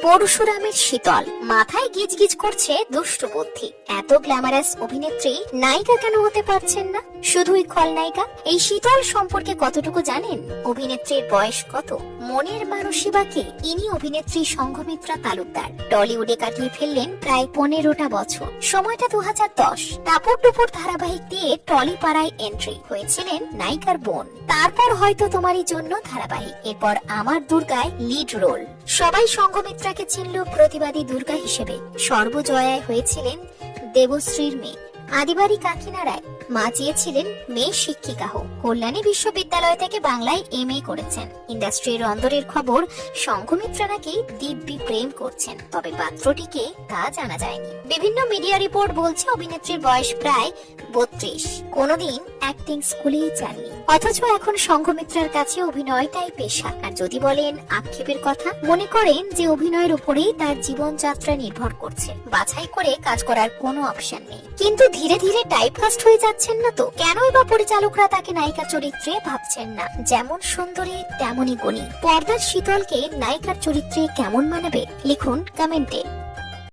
পরশুরামের শীতল মাথায় গিজগিজ করছে দুষ্ট বুদ্ধি। এত গ্ল্যামারাস অভিনেত্রী নায়িকা কেন হতে পারছেন না? শুধুই খলনায়িকা। এই শীতল সম্পর্কে কতটুকু জানেন? অভিনেত্রীর বয়স কত? মনের মানুষই বা কে? ইনি অভিনেত্রী সংঘমিত্রা তালুকদার। টলিউডে কাটিয়ে ফেললেন প্রায় 15টা বছর। সময়টা 2010। টাপুর টুপুর ধারাবাহিক দিয়ে টলি পাড়ায় এন্ট্রি হয়েছিলেন নায়িকার বোন। তারপর হয়তো তোমারই জন্য ধারাবাহিক, এরপর আমার দুর্গায় লিড রোল। সবাই সংঘমিত্রাকে চিনল প্রতিবাদী দুর্গা হিসেবে। সর্বজয়ায় হয়েছিলেন দেবশ্রীর মেয়ে। আদিবাড়ি কাকিনাড়ায় মা চেয়েছিলেন মেয়ে শিক্ষিকা হোক। কল্যাণী বিশ্ববিদ্যালয় থেকে বাংলায় MA করেছেন। ইন্ডাস্ট্রির অন্দরের খবর, সংঘমিত্রা নাকি দিব্যি প্রেম করছেন, তবে পাত্রটিকে তা জানা যায়নি। বিভিন্ন মিডিয়া রিপোর্ট বলছে অভিনেত্রীর বয়স প্রায় 32। কোনদিন অ্যাক্টিং স্কুলেই যাননি, অথচ এখন সংঘমিত্রার কাছে অভিনয়টাই পেশা। আর যদি বলেন আক্ষেপের কথা, মনে করেন যে অভিনয়ের উপরেই তার জীবনযাত্রা নির্ভর করছে। বাছাই করে কাজ করার কোনো অপশন নেই। কিন্তু ধীরে ধীরে টাইপকাস্ট হয়ে যাচ্ছেন না তো? কেনই বা পরিচালকরা তাকে নায়িকা চরিত্রে ভাবছেন না? যেমন সুন্দরী তেমনই গুণী। পর্দার শীতলকে নায়িকার চরিত্রে কেমন মানাবে? লিখুন কমেন্টে।